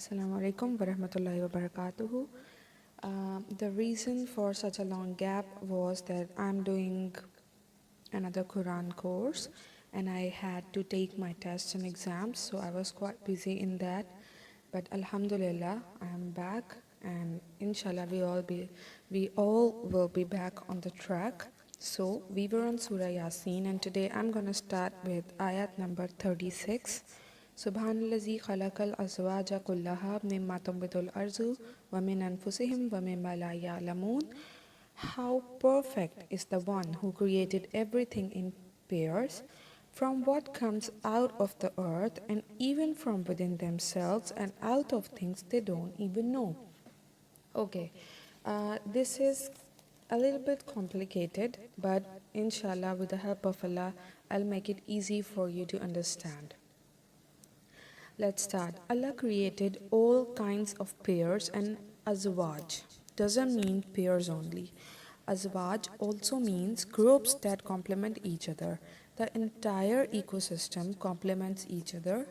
Assalamu alaikum wa rahmatullahi wa barakatuhu. The reason for such a long gap was that I'm doing another Quran course and I had to take my tests and exams, so I was quite busy in that. But Alhamdulillah, I am back, and inshallah we all will be back on the track. So we were on Surah Yasin, and today I'm gonna start with ayat number 36. Subhanallazi khalaqal azwaja kullaha mimma tunbitul arzu wa min anfusihim wa mimma la ya'lamun. How perfect is the one who created everything in pairs, from what comes out of the earth and even from within themselves and out of things they don't even know. Okay, this is a little bit complicated, but inshallah, with the help of Allah, I'll make it easy for you to understand. Let's start. Allah created all kinds of pairs, and azwaj doesn't mean pairs only. Azwaj also means groups that complement each other. The entire ecosystem complements each other.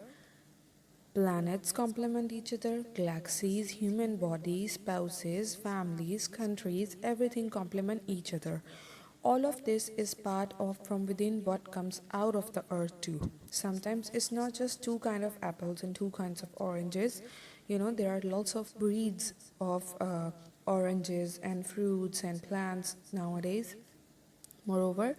Planets complement each other, galaxies, human bodies, spouses, families, countries, everything complement each other. All of this is part of from within what comes out of the earth too. Sometimes it's not just two kinds of apples and two kinds of oranges. There are lots of breeds of oranges and fruits and plants nowadays. Moreover,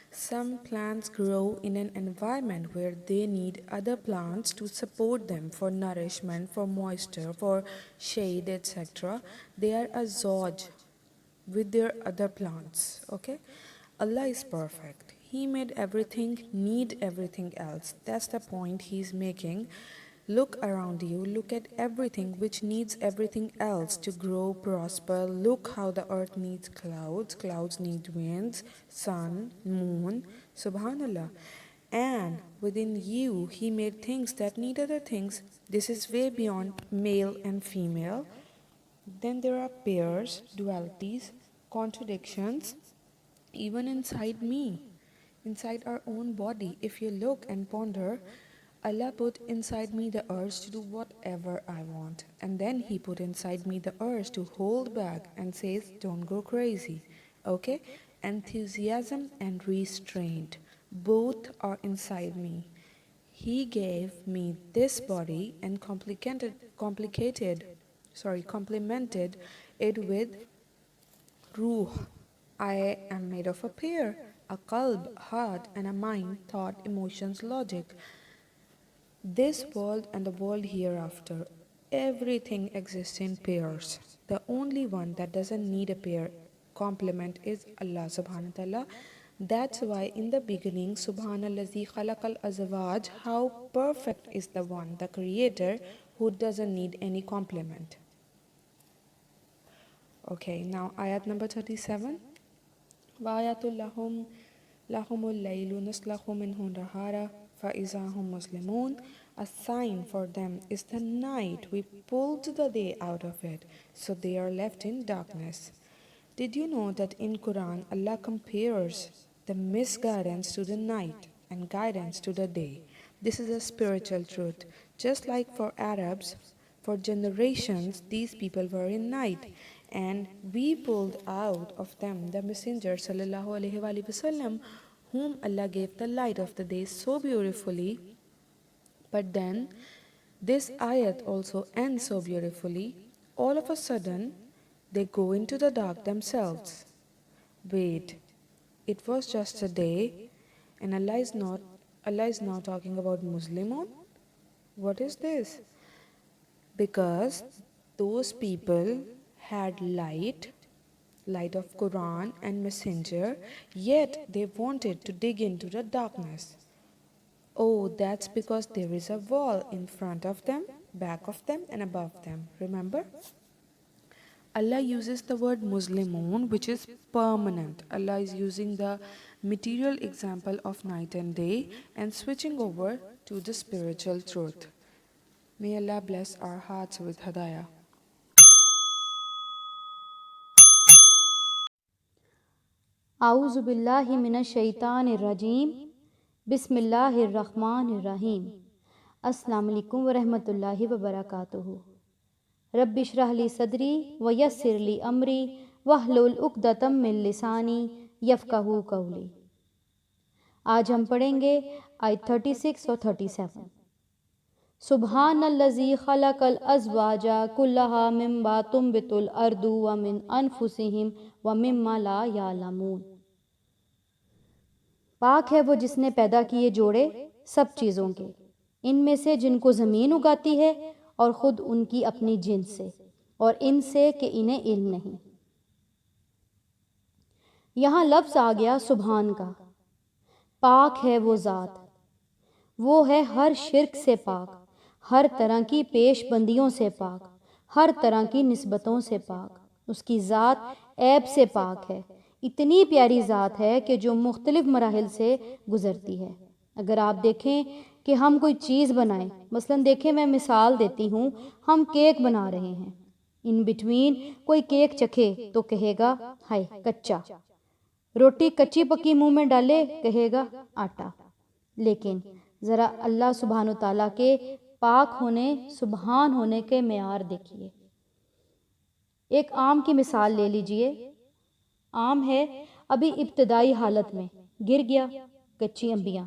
some plants grow in an environment where they need other plants to support them for nourishment, for moisture, for shade, etc. They are a zoj with their other plants. Okay, Allah is perfect. He made everything need everything else. That's the point he's making. Look around you, look at everything which needs everything else to grow, prosper. Look how the earth needs clouds, clouds need winds, sun, moon, subhanallah. And within you, he made things that need other things. This is way beyond male and female. Then there are pairs, dualities, contradictions, even inside me, inside our own body. If you look and ponder, Allah put inside me the urge to do whatever I want, and then He put inside me the urge to hold back and says, don't go crazy. Okay? Enthusiasm and restraint, both are inside me. He gave me this body and complemented it with ruh. I am made of a pair, a qalb, heart, and a mind, thought, emotions, logic. This world and the world hereafter, everything exists in pairs. The only one that doesn't need a pair complement is Allah subhanahu wa ta'ala. That's why in the beginning, Subhanallazi khalaqal azwaj, how perfect is the one, the creator, who doesn't need any complement. Okay, now ayat number 37. وَآيَةٌ لَهُمُ اللَّيْلُ نَسْلَخُ مِنْهُ النَّهَارَ فَإِذَا هُمْ مُظْلِمُونَ. A sign for them is the night. We pulled the day out of it, so they are left in darkness. Did you know that in Quran Allah compares the misguidance to the night and guidance to the day? This is a spiritual truth. Just like for Arabs, for generations these people were in night, and we pulled out of them the Messenger sallallahu alaihi wasallam, whom Allah gave the light of the day so beautifully. But then this ayat also ends so beautifully. All of a sudden they go into the dark themselves. Wait, it was just a day, and Allah is now talking about Muslimun? What is this? Because those people had light of Quran and Messenger, yet they wanted to dig into the darkness. Oh, that's because there is a wall in front of them, back of them, and above them. Remember? Allah uses the word Muslimun, which is permanent. Allah is using the material example of night and day and switching over to the spiritual truth. May Allah bless our hearts with Hadayah. اعوذ باللہ من الشیطان الرجیم بسم اللہ الرحمن الرحیم السلام علیکم ورحمۃ اللہ وبرکاتہ رب اشرح لی صدری ویسر لی امری واحلل عقدۃ من لسانی یفقہوا قولی۔ آج ہم پڑھیں گے آیت 36 اور 37۔ سبحان الذی خلق الازواج کلھا مما تنبت الارض ومن انفسہم ومما لا یعلمون۔ پاک ہے وہ جس نے پیدا کیے جوڑے سب چیزوں کے، ان میں سے جن کو زمین اگاتی ہے اور خود ان کی اپنی جنس سے، اور ان سے کہ انہیں علم نہیں۔ یہاں لفظ آ گیا سبحان کا۔ پاک ہے وہ ذات، وہ ہے ہر شرک سے پاک، ہر طرح کی پیش بندیوں سے پاک، ہر طرح کی نسبتوں سے پاک۔ اس کی ذات عیب سے پاک ہے، اتنی پیاری ذات ہے کہ جو مختلف مراحل سے گزرتی ہے۔ اگر آپ دیکھیں کہ ہم کوئی چیز بنائیں، مثلاً دیکھیں میں مثال دیتی ہوں، ہم کیک بنا رہے ہیں، ان بٹوین کوئی کیک چکھے تو کہے گا ہائے کچا، روٹی کچی پکی منہ میں ڈالے کہے گا آٹا۔ لیکن ذرا اللہ سبحانہ تعالیٰ کے پاک ہونے، سبحان ہونے کے معیار دیکھیے۔ ایک آم کی مثال لے لیجئے، آم ہے ابھی ابتدائی حالت میں، گر گیا، کچی انبیاں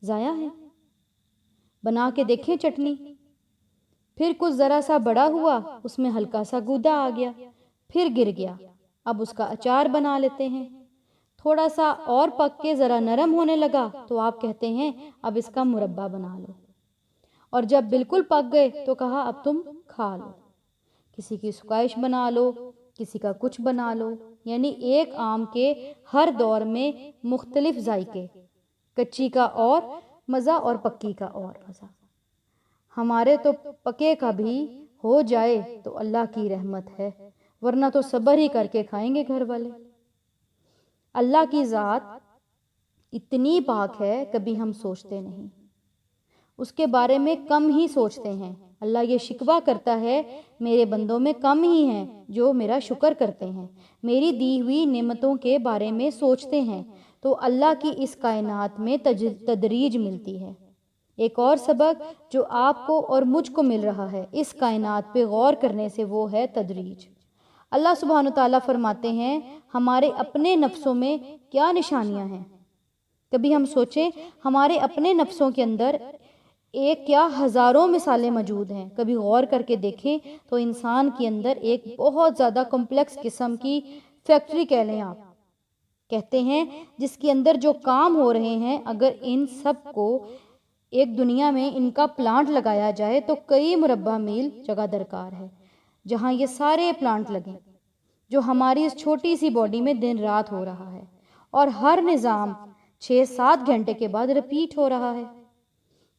ضائع ہیں۔ بنا کے دیکھیں چٹنی، پھر کچھ ذرا سا بڑا ہوا، اس میں ہلکا سا گودا آ گیا، پھر گر گیا، اب اس کا اچار بنا لیتے ہیں۔ تھوڑا سا اور پک کے ذرا نرم ہونے لگا تو آپ کہتے ہیں اب اس کا مربع بنا لو، اور جب بالکل پک گئے تو کہا اب تم کھا لو۔ کسی کی سکائش بنا لو، کسی کا کچھ بنا لو، یعنی ایک آم کے ہر دور میں مختلف ذائقے، کچی کا اور مزہ اور پکی کا اور مزہ۔ ہمارے تو پکے کا بھی ہو جائے تو اللہ کی رحمت ہے، ورنہ تو صبر ہی کر کے کھائیں گے گھر والے۔ اللہ کی ذات اتنی پاک ہے کبھی ہم سوچتے نہیں، اس کے بارے میں کم ہی سوچتے ہیں۔ اللہ یہ شکوہ کرتا ہے میرے بندوں میں کم ہی ہیں جو میرا شکر کرتے ہیں، میری دی ہوئی نعمتوں کے بارے میں سوچتے ہیں، تو اللہ کی اس کائنات میں تدریج ملتی ہے۔ ایک اور سبق جو آپ کو اور مجھ کو مل رہا ہے اس کائنات پہ غور کرنے سے، وہ ہے تدریج۔ اللہ سبحانہ تعالیٰ فرماتے ہیں ہمارے اپنے نفسوں میں کیا نشانیاں ہیں۔ کبھی ہم سوچیں ہمارے اپنے نفسوں کے اندر ایک کیا ہزاروں مثالیں موجود ہیں۔ کبھی غور کر کے دیکھیں تو انسان کے اندر ایک بہت زیادہ کمپلیکس قسم کی فیکٹری کہہ لیں آپ، کہتے ہیں جس کے اندر جو کام ہو رہے ہیں، اگر ان سب کو ایک دنیا میں ان کا پلانٹ لگایا جائے تو کئی مربع میل جگہ درکار ہے جہاں یہ سارے پلانٹ لگیں، جو ہماری اس چھوٹی سی باڈی میں دن رات ہو رہا ہے، اور ہر نظام 6-7 گھنٹے کے بعد رپیٹ ہو رہا ہے۔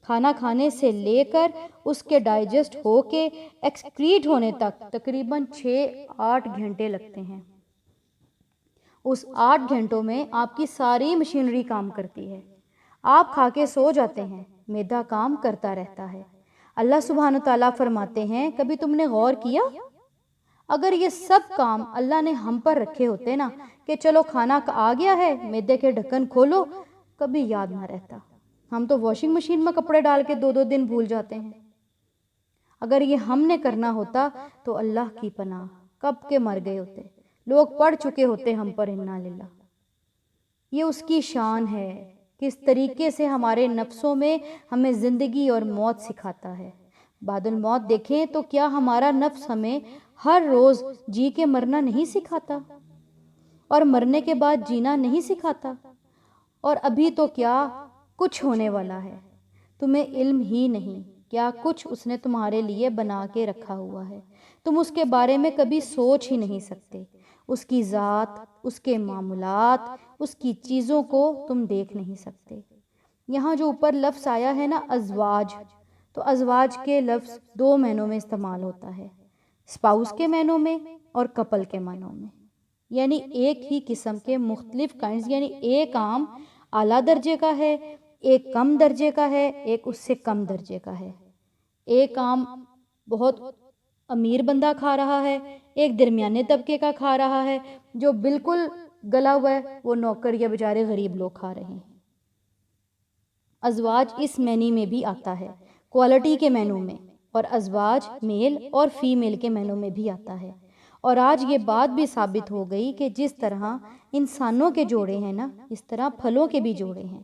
کھانا کھانے سے لے کر اس کے ڈائجسٹ ہو کے ایکسکریٹ ہونے تک تقریباً 6-8 گھنٹے لگتے ہیں۔ اس 8 گھنٹوں میں آپ کی ساری مشینری کام کرتی ہے، آپ کھا کے سو جاتے ہیں، معدہ کام کرتا رہتا ہے۔ اللہ سبحانہ تعالیٰ فرماتے ہیں کبھی تم نے غور کیا اگر یہ سب کام اللہ نے ہم پر رکھے ہوتے نا کہ چلو کھانا آ گیا ہے معدے کے ڈھکن کھولو، کبھی یاد نہ رہتا۔ ہم تو واشنگ مشین میں کپڑے ڈال کے 2-2 دن بھول جاتے ہیں۔ اگر یہ ہم نے کرنا ہوتا تو اللہ کی پناہ کب کے مر گئے ہوتے، لوگ پڑھ چکے ہوتے ہم پر انا للہ۔ یہ اس کی شان ہے کس طریقے سے ہمارے نفسوں میں ہمیں زندگی اور موت سکھاتا ہے۔ بعد الموت دیکھیں تو کیا ہمارا نفس ہمیں ہر روز جی کے مرنا نہیں سکھاتا، اور مرنے کے بعد جینا نہیں سکھاتا؟ اور ابھی تو کیا کچھ ہونے والا ہے، تمہیں علم ہی نہیں کیا کچھ اس نے تمہارے لیے بنا کے رکھا ہوا ہے، تم اس کے بارے میں کبھی سوچ ہی نہیں سکتے۔ اس کی ذات، اس کے معاملات، اس کی چیزوں کو تم دیکھ نہیں سکتے۔ یہاں جو اوپر لفظ آیا ہے نا ازواج، تو ازواج کے لفظ 2 معنوں میں استعمال ہوتا ہے۔ اسپاؤس کے معنوں میں اور کپل کے معنوں میں، یعنی ایک ہی قسم کے مختلف کائنڈز، یعنی ایک آم اعلیٰ درجے کا ہے، ایک کم درجے کا ہے، ایک اس سے کم درجے کا ہے۔ ایک آم بہت امیر بندہ کھا رہا ہے، ایک درمیانے طبقے کا کھا رہا ہے، جو بالکل گلا ہوا ہے وہ نوکر یا بیچارے غریب لوگ کھا رہے ہیں۔ ازواج اس معنی میں بھی آتا ہے، کوالٹی کے معنوں میں، اور ازواج میل اور فیمیل کے معنوں میں بھی آتا ہے۔ اور آج یہ بات بھی ثابت ہو گئی کہ جس طرح انسانوں کے جوڑے ہیں نا، اس طرح پھلوں کے بھی جوڑے ہیں۔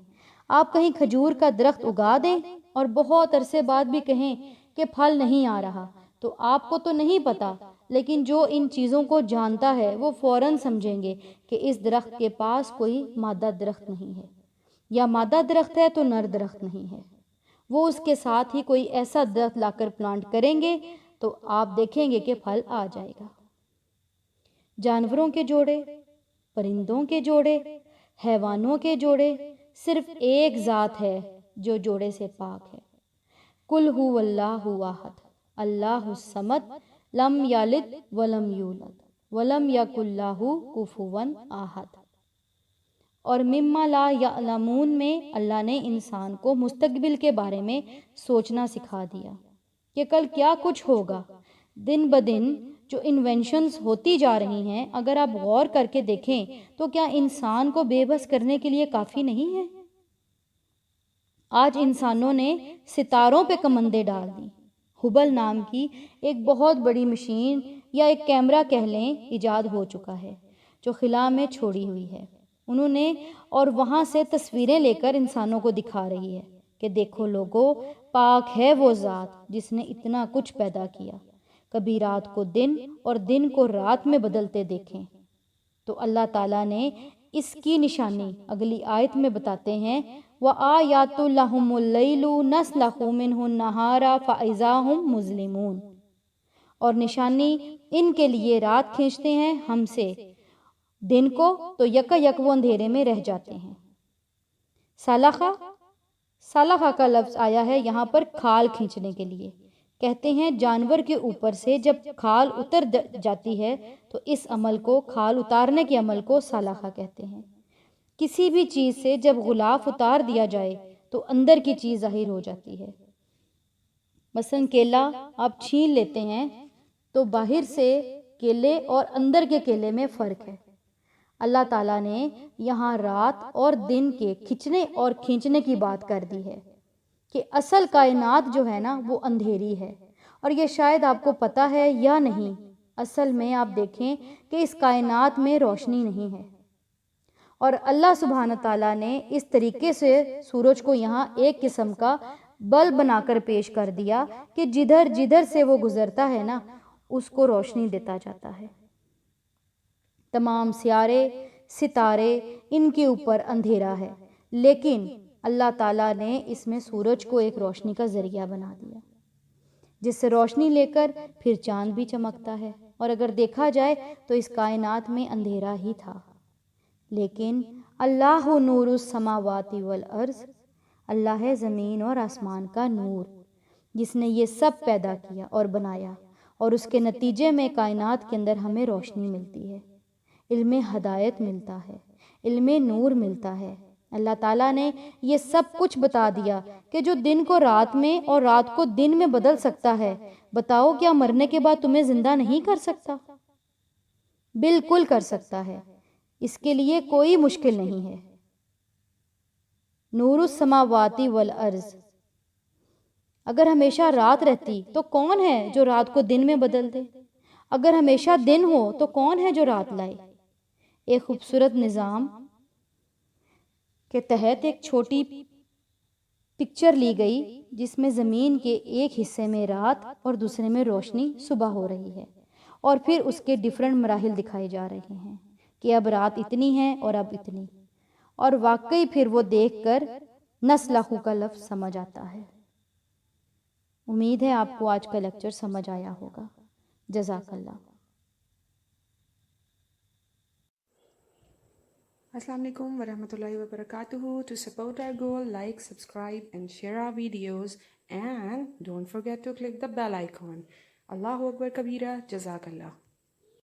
آپ کہیں کھجور کا درخت اگا دیں اور بہت عرصے بعد بھی کہیں کہ پھل نہیں آ رہا، تو آپ کو تو نہیں پتا، لیکن جو ان چیزوں کو جانتا ہے وہ فوراً سمجھیں گے کہ اس درخت کے پاس کوئی مادہ درخت نہیں ہے، یا مادہ درخت ہے تو نر درخت نہیں ہے۔ وہ اس کے ساتھ ہی کوئی ایسا درخت لا کر پلانٹ کریں گے تو آپ دیکھیں گے کہ پھل آ جائے گا۔ جانوروں کے جوڑے، پرندوں کے جوڑے، حیوانوں کے جوڑے، صرف ایک ذات ہے جو جوڑے سے پاک ہے۔ قل هو اللہ احد اللہ الصمد لم یلد ولم یولد ولم یکن لہ کفوا احد۔ اور مما لا یعلمون میں اللہ نے انسان کو مستقبل کے بارے میں سوچنا سکھا دیا کہ کل کیا کچھ ہوگا۔ دن بدن جو انوینشنز ہوتی جا رہی ہیں، اگر آپ غور کر کے دیکھیں تو کیا انسان کو بے بس کرنے کے لیے کافی نہیں ہے؟ آج انسانوں نے ستاروں پہ کمندیں ڈال دی۔ ہبل نام کی ایک بہت بڑی مشین یا ایک کیمرہ کہہ لیں ایجاد ہو چکا ہے، جو خلا میں چھوڑی ہوئی ہے انہوں نے، اور وہاں سے تصویریں لے کر انسانوں کو دکھا رہی ہے کہ دیکھو لوگو، پاک ہے وہ ذات جس نے اتنا کچھ پیدا کیا۔ کبھی رات کو دن اور دن کو رات میں بدلتے دیکھیں تو اللہ تعالیٰ نے اس کی نشانی اگلی آیت میں بتاتے ہیں، وَآیَاتُ لَهُمُ اللَّيْلُ نَسْلَخُ مِنْهُ النَّهَارَ فَإِذَا هُمْ مُظْلِمُونَ، اور نشانی ان کے لیے رات کھینچتے ہیں ہم سے دن کو تو یکا یک وہ اندھیرے میں رہ جاتے ہیں۔ سالخہ، سالخہ کا لفظ آیا ہے یہاں پر کھال کھینچنے کے لیے۔ کہتے ہیں جانور کے اوپر سے جب کھال اتر جاتی ہے تو اس عمل کو، کھال اتارنے کے عمل کو سالخہ کہتے ہیں۔ کسی بھی چیز سے جب غلاف اتار دیا جائے تو اندر کی چیز ظاہر ہو جاتی ہے۔ مثلا کیلا آپ چھین لیتے ہیں تو باہر سے کیلے اور اندر کے کیلے میں فرق ہے۔ اللہ تعالیٰ نے یہاں رات اور دن کے کھچنے اور کھینچنے کی بات کر دی ہے کہ اصل کائنات جو ہے نا وہ اندھیری ہے، اور یہ شاید آپ کو پتہ ہے یا نہیں۔ اصل میں آپ دیکھیں کہ اس کائنات میں روشنی نہیں ہے، اور اللہ سبحانہ تعالیٰ نے اس طریقے سے سورج کو یہاں ایک قسم کا بلب بنا کر پیش کر دیا کہ جدھر جدھر سے وہ گزرتا ہے نا اس کو روشنی دیتا جاتا ہے۔ تمام سیارے، ستارے، ان کے اوپر اندھیرا ہے، لیکن اللہ تعالیٰ نے اس میں سورج کو ایک روشنی کا ذریعہ بنا دیا، جس سے روشنی لے کر پھر چاند بھی چمکتا ہے۔ اور اگر دیکھا جائے تو اس کائنات میں اندھیرا ہی تھا، لیکن اللہ نور السماوات والارض، اللہ ہے زمین اور آسمان کا نور، جس نے یہ سب پیدا کیا اور بنایا، اور اس کے نتیجے میں کائنات کے اندر ہمیں روشنی ملتی ہے، علم ہدایت ملتا ہے، علم نور ملتا ہے۔ اللہ تعالیٰ نے یہ سب کچھ بتا دیا کہ جو دن کو رات میں اور رات کو دن میں بدل سکتا ہے، بتاؤ کیا مرنے کے بعد تمہیں زندہ نہیں کر سکتا؟ بالکل کر سکتا ہے، اس کے لیے کوئی مشکل نہیں ہے۔ نور السماوات والارض، اگر ہمیشہ رات رہتی تو کون ہے جو رات کو دن میں بدل دے؟ اگر ہمیشہ دن ہو تو کون ہے جو رات لائے؟ ایک خوبصورت نظام کے تحت ایک چھوٹی پکچر لی گئی جس میں زمین کے ایک حصے میں رات اور دوسرے میں روشنی صبح ہو رہی ہے، اور پھر اس کے ڈیفرنٹ مراحل دکھائے جا رہے ہیں کہ اب رات اتنی ہے اور اب اتنی، اور واقعی پھر وہ دیکھ کر نسلخو کا لفظ سمجھ آتا ہے۔ امید ہے آپ کو آج کا لیکچر سمجھ آیا ہوگا۔ جزاک اللہ۔ Assalamu alaikum warahmatullahi wabarakatuh. To support our goal, like, subscribe and share our videos, and don't forget to click the bell icon. اللہ اکبر کبیرہ. جزاک اللہ.